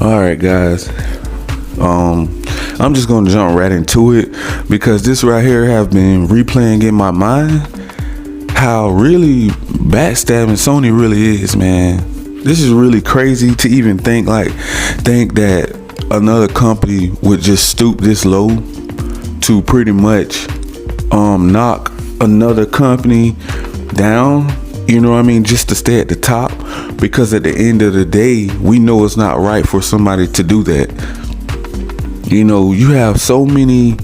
All right, guys. I'm just gonna jump right into it because this right here have been replaying in my mind how really backstabbing Sony really is, man. This is really crazy to even think that another company would just stoop this low to pretty much knock another company down, you know what I mean, just to stay at the top, because at the end of the day we know it's not right for somebody to do that. You know, you have so many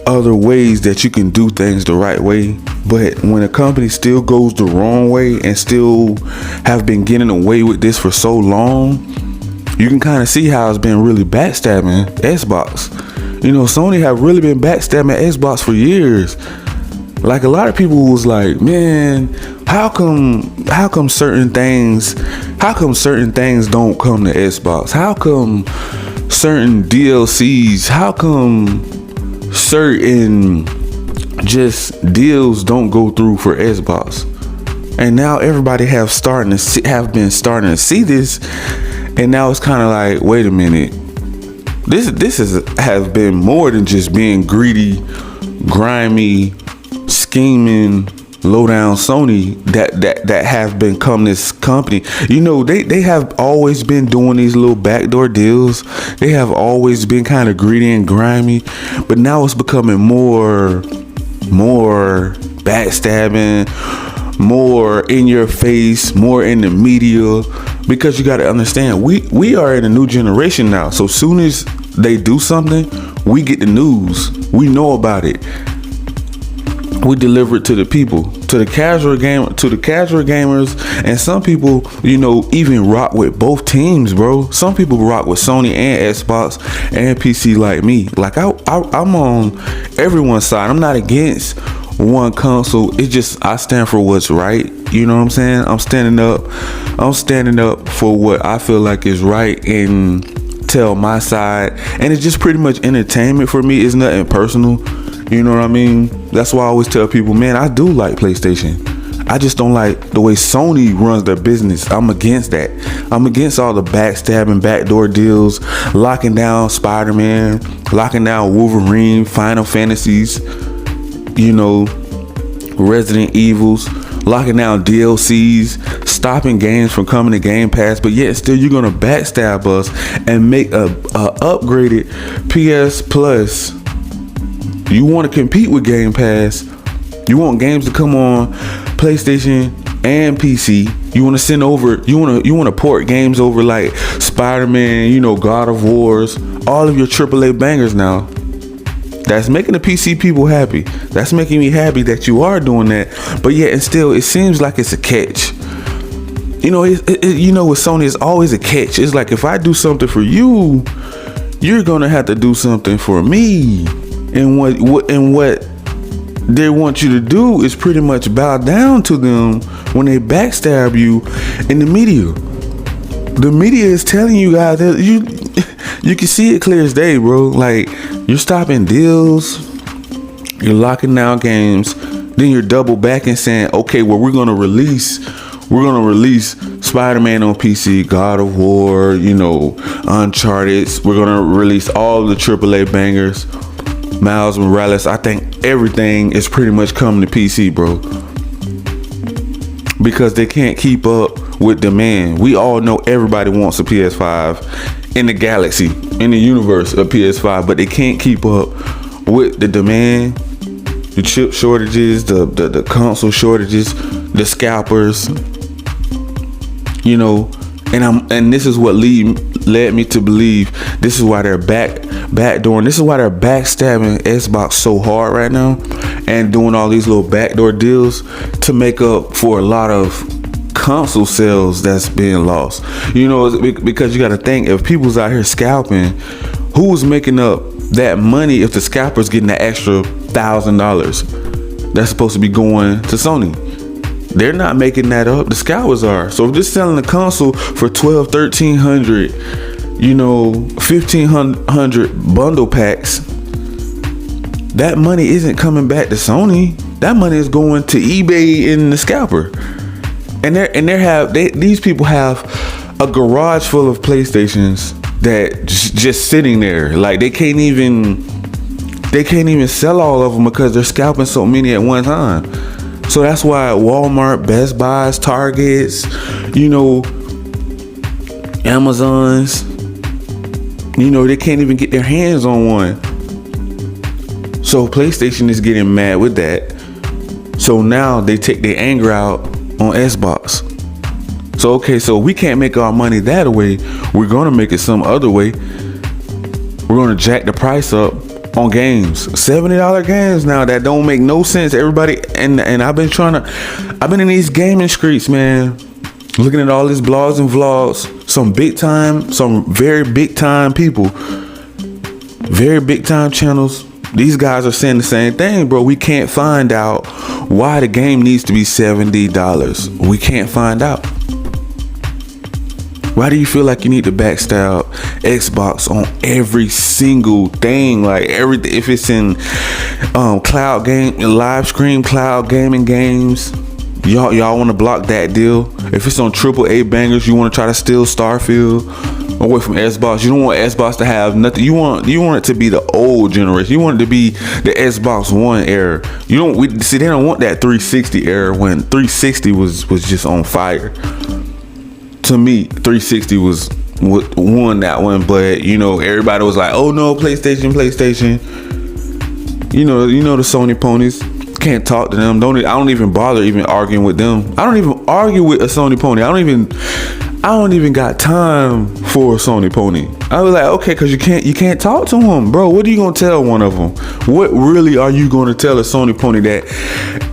other ways that you can do things the right way, but when a company still goes the wrong way and still have been getting away with this for so long, you can kind of see how it's been really backstabbing Xbox. You know, Sony have really been backstabbing Xbox for years. Like, a lot of people was like, man, how come certain things don't come to Xbox? How come certain DLCs, how come certain just deals don't go through for Xbox? And now everybody have been starting to see this, and now it's kind of like, wait a minute, this has been more than just being greedy, grimy, scheming, low down Sony that have become this company. You know, they have always been doing these little backdoor deals. They have always been kind of greedy and grimy, but now it's becoming more backstabbing, more in your face, more in the media, because you got to understand, we are in a new generation now. So soon as they do something, we get the news, we know about it, we deliver it to the people, to the casual gamers, and some people, you know, even rock with both teams, bro. Some people rock with Sony and Xbox and PC like me. Like, I'm on everyone's side. I'm not against one console. It's just I stand for what's right. You know what I'm saying? I'm standing up for what I feel like is right and tell my side. And it's just pretty much entertainment for me. It's nothing personal. You know what I mean? That's why I always tell people, man, I do like PlayStation. I just don't like the way Sony runs their business. I'm against that. I'm against all the backstabbing, backdoor deals, locking down Spider-Man, locking down Wolverine, Final Fantasies, you know, Resident Evils, locking down DLCs, stopping games from coming to Game Pass, but yet still you're gonna backstab us and make a upgraded PS Plus. You want to compete with Game Pass. You want games to come on PlayStation and PC. You want to send over, you want to port games over like Spider-Man, you know, God of Wars, all of your AAA bangers now. That's making the PC people happy. That's making me happy that you are doing that. But yet and still, it seems like it's a catch. You know, you know, with Sony, it's always a catch. It's like, if I do something for you, you're gonna have to do something for me. And what they want you to do is pretty much bow down to them when they backstab you in the media. The media is telling you guys that you can see it clear as day, bro. Like, you're stopping deals, you're locking down games, then you're double backing saying, okay, well, we're gonna release Spider-Man on PC, God of War, you know, Uncharted. We're gonna release all the AAA bangers. Miles Morales. I think everything is pretty much coming to PC, bro, because they can't keep up with demand. We all know everybody wants a PS5 in the galaxy, in the universe of PS5, but they can't keep up with the demand, the chip shortages, the console shortages, the scalpers, you know. And this is what led me to believe this is why they're backdooring. This is why they're backstabbing Xbox so hard right now and doing all these little backdoor deals to make up for a lot of console sales that's being lost. You know, because you got to think, if people's out here scalping, who's making up that money if the scalper's getting that extra $1,000 that's supposed to be going to Sony? They're not making that up. The scalpers are. So if they're selling a console for $1,200, $1,300, you know, 1,500 bundle packs, that money isn't coming back to Sony. That money is going to eBay and the scalper. And these people have a garage full of PlayStations that just sitting there. Like they can't even sell all of them because they're scalping so many at one time. So that's why Walmart, Best Buys, Targets, Amazons, they can't even get their hands on one. So PlayStation is getting mad with that. So now they take their anger out on Xbox. So so we can't make our money that way. We're gonna make it some other way. We're gonna jack the price up on games. $70 games now that don't make no sense. Everybody and I've been in these gaming streets, man, looking at all these blogs and vlogs. Some very big time people, very big time channels. These guys are saying the same thing, bro. We can't find out why the game needs to be $70. We can't find out. Why do you feel like you need to backstab Xbox on every single thing? Like everything, if it's in cloud game, live stream, cloud gaming games, y'all want to block that deal. If it's on AAA bangers, you want to try to steal Starfield away from Xbox. You don't want Xbox to have nothing. You want it to be the old generation. You want it to be the Xbox One era. They don't want that 360 era when 360 was just on fire. To me, 360 was what won that one, but everybody was like, "Oh no, PlayStation." The Sony ponies, can't talk to them. I don't even bother even arguing with them. I don't even argue with a Sony pony. I don't even got time for a Sony pony. I was like, okay, because you can't talk to them, bro. What are you gonna tell one of them? What really are you gonna tell a Sony pony that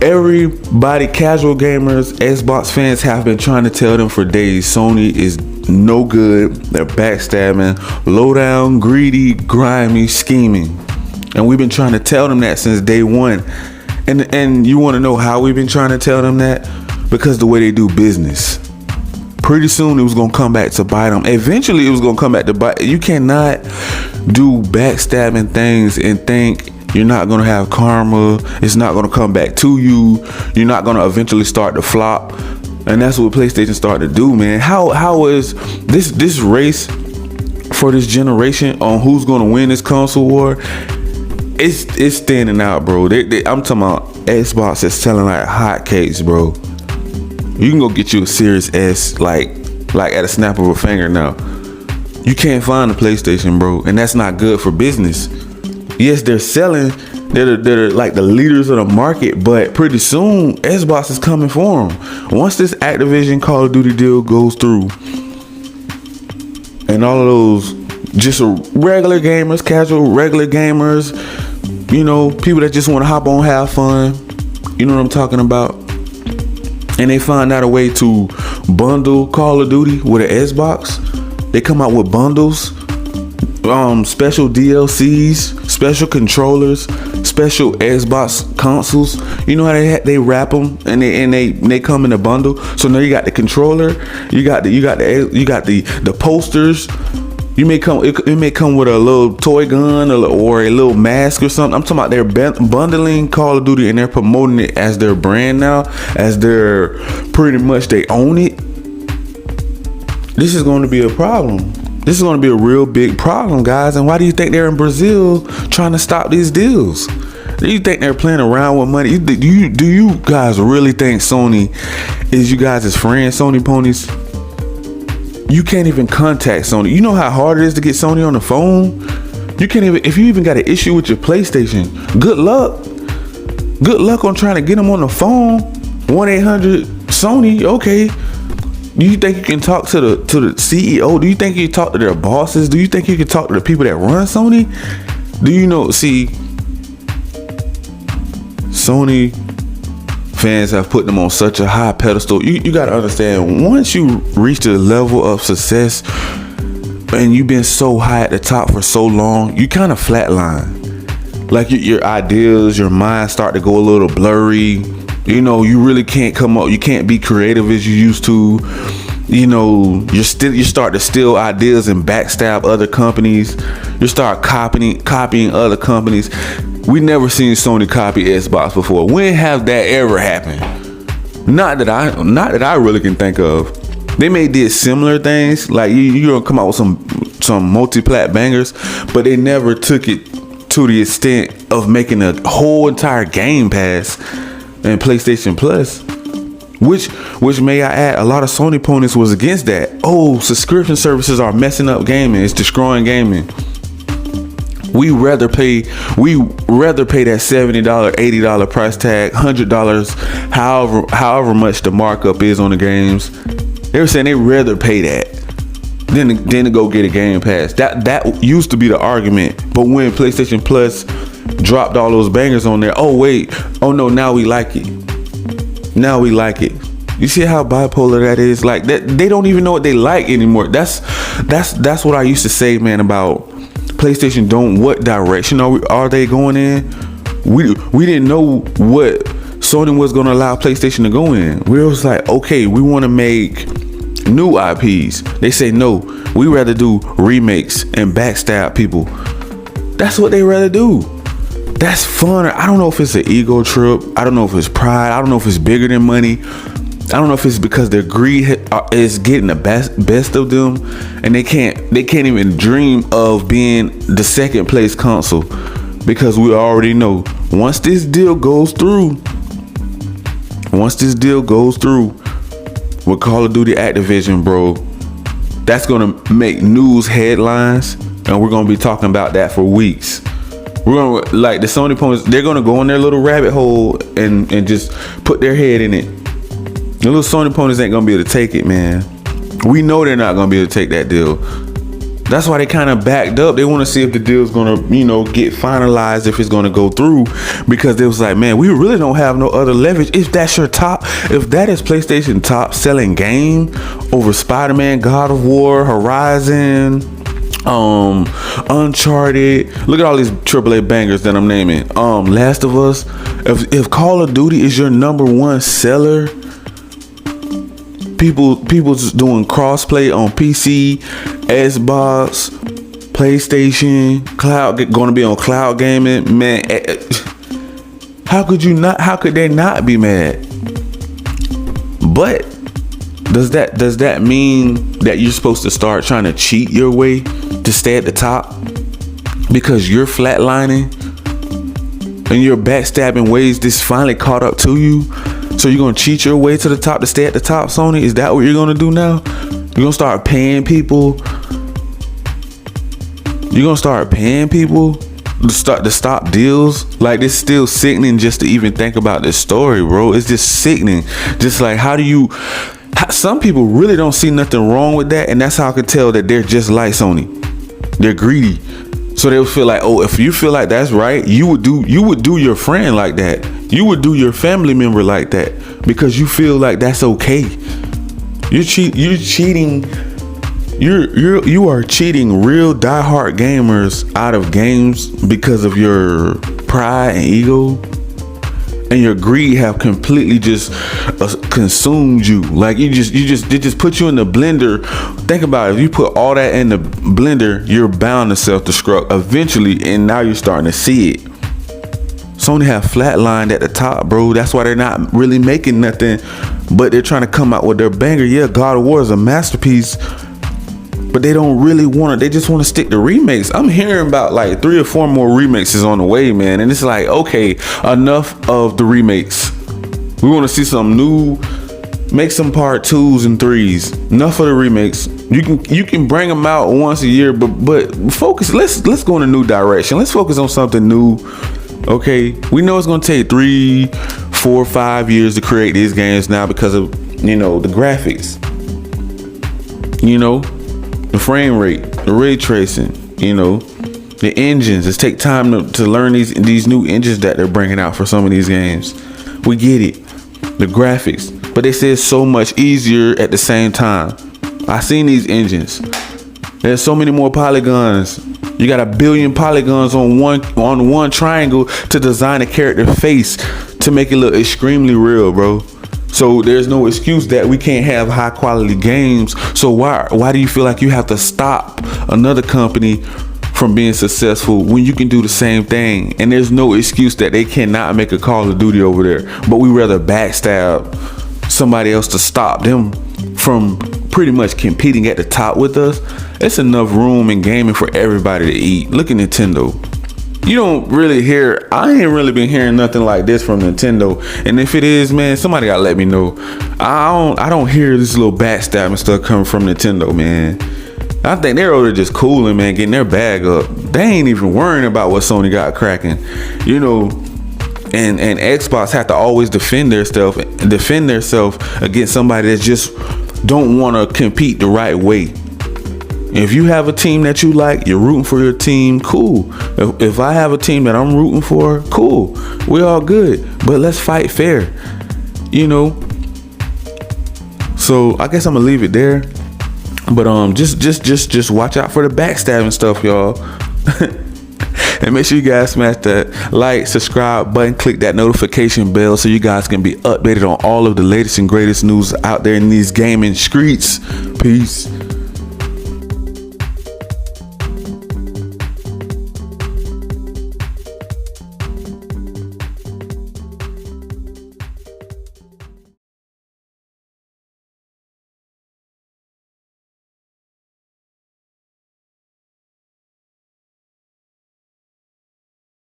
everybody, casual gamers, Xbox fans have been trying to tell them for days? Sony is no good. They're backstabbing, low down, greedy, grimy, scheming, and we've been trying to tell them that since day one. And you want to know how we've been trying to tell them that? Because the way they do business. Pretty soon it was gonna come back to bite them. Eventually it was gonna come back to bite. You cannot do backstabbing things and think you're not gonna have karma. It's not gonna come back to you. You're not gonna eventually start to flop. And that's what PlayStation started to do, man. How is this race for this generation on who's gonna win this console war? It's standing out, bro. I'm talking about Xbox is selling like hotcakes, bro. You can go get you a Series S like at a snap of a finger now. You can't find a PlayStation, bro, and that's not good for business. Yes, they're selling. They're like the leaders of the market, but pretty soon Xbox is coming for them. Once this Activision Call of Duty deal goes through, and all of those just regular gamers, casual regular gamers, people that just want to hop on, have fun. You know what I'm talking about? And they find out a way to bundle Call of Duty with an Xbox. They come out with bundles, special DLCs, special controllers, special Xbox consoles. You know how they wrap them and they come in a bundle. So now you got the controller, you got the posters. It may come with a little toy gun or a little mask or something. I'm talking about they're bundling Call of Duty and they're promoting it as their brand now, as they're pretty much they own it. This is going to be a problem. This is going to be a real big problem, guys. And why do you think they're in Brazil trying to stop these deals? Do you think they're playing around with money? Do you guys really think Sony is you guys' friends, Sony ponies? You can't even contact Sony. You know how hard it is to get Sony on the phone? You can't even, if you even got an issue with your PlayStation, good luck. Good luck on trying to get them on the phone. 1-800-SONY, okay. Do you think you can talk to the CEO? Do you think you can talk to their bosses? Do you think you can talk to the people that run Sony? Do you know, see, Sony fans have put them on such a high pedestal. You got to understand, once you reach the level of success and you've been so high at the top for so long, you kind of flatline. Like your ideas, your mind start to go a little blurry. You really can't come up. You can't be creative as you used to. You start to steal ideas and backstab other companies. You start copying other companies. We never seen Sony copy Xbox before. When have that ever happened? Not that I really can think of. They may did similar things, like you gonna come out with some multi-plat bangers, but they never took it to the extent of making a whole entire Game Pass and PlayStation Plus. Which may I add, a lot of Sony opponents was against that. Oh, subscription services are messing up gaming. It's destroying gaming. We rather pay that $70, $80 price tag, $100, however much the markup is on the games. They were saying they rather pay that than to go get a Game Pass. That used to be the argument. But when PlayStation Plus dropped all those bangers on there, oh no, now we like it. You see how bipolar that is? Like that, they don't even know what they like anymore. That's what I used to say, man, about PlayStation. What direction are they going in? We didn't know what Sony was going to allow PlayStation to go in. We was like, okay, we want to make new IPs. They say no, we rather do remakes and backstab people. That's what they rather do. That's fun. I don't know if it's an ego trip. I don't know if it's pride. I don't know if it's bigger than money. I don't know if it's because their greed is getting the best of them, and they can't even dream of being the second place console, because we already know once this deal goes through with Call of Duty Activision, bro, that's gonna make news headlines, and we're gonna be talking about that for weeks. We're gonna, like the Sony opponents, they're gonna go in their little rabbit hole and just put their head in it. The little Sony opponents ain't gonna be able to take it, man. We know they're not gonna be able to take that deal. That's why they kind of backed up. They want to see if the deal's gonna, get finalized, if it's gonna go through, because they was like, man, we really don't have no other leverage. If that is PlayStation top selling game over Spider-Man, God of War, Horizon, Uncharted, look at all these AAA bangers that I'm naming. Last of Us. If Call of Duty is your number one seller, people just doing crossplay on PC, Xbox, PlayStation, cloud, going to be on cloud gaming, man. How could they not be mad? But does that mean that you're supposed to start trying to cheat your way to stay at the top because you're flatlining and your backstabbing ways this finally caught up to you? So you're gonna cheat your way to the top to stay at the top, Sony? Is that what you're gonna do now? You're gonna start paying people? You're gonna start paying people to stop deals? Like, it's still sickening just to even think about this story, bro. It's just sickening. Just like, some people really don't see nothing wrong with that, and that's how I can tell that they're just like Sony. They're greedy. So they'll feel like, oh, if you feel like that's right, you would do your friend like that. You would do your family member like that, because you feel like that's okay. You are cheating real diehard gamers out of games because of your pride and ego, and your greed have completely just consumed you. Like they just put you in the blender. Think about it. If you put all that in the blender, you're bound to self-destruct eventually, and now you're starting to see it. Sony have flatlined at the top, bro. That's why they're not really making nothing, but they're trying to come out with their banger. Yeah, God of War is a masterpiece, but they don't really want it. They just want to stick to remakes. I'm hearing about like 3 or 4 more remixes on the way, man. And it's like, okay, enough of the remakes. We want to see some new, make some part 2s and 3s. Enough of the remakes. You can bring them out once a year, but focus. Let's go in a new direction. Let's focus on something new. Okay, we know it's gonna take 3, 4, 5 years to create these games now because of the graphics, the frame rate, the ray tracing, the engines. It take time to learn these new engines that they're bringing out for some of these games. We get it, the graphics, but they say it's so much easier at the same time. I seen these engines. There's so many more polygons. You got 1 billion polygons on one triangle to design a character face to make it look extremely real, bro. So there's no excuse that we can't have high quality games. So why do you feel like you have to stop another company from being successful when you can do the same thing? And there's no excuse that they cannot make a Call of Duty over there, but we rather backstab somebody else to stop them from pretty much competing at the top with us, it's enough room in gaming for everybody to eat. Look at Nintendo. You don't really hear, I ain't really been hearing nothing like this from Nintendo. And if it is, man, somebody gotta let me know. I don't hear this little backstabbing stuff coming from Nintendo, man. I think they're over there just cooling, man, getting their bag up. They ain't even worrying about what Sony got cracking, you know. And Xbox have to always defend themselves against somebody that just don't want to compete the right way. If you have a team that you like, you're rooting for your team, cool. If I have a team that I'm rooting for, cool. We're all good. But let's fight fair, you know. So I guess I'm gonna leave it there. But just watch out for the backstabbing stuff, y'all. And make sure you guys smash that like, subscribe button, click that notification bell so you guys can be updated on all of the latest and greatest news out there in these gaming streets. Peace.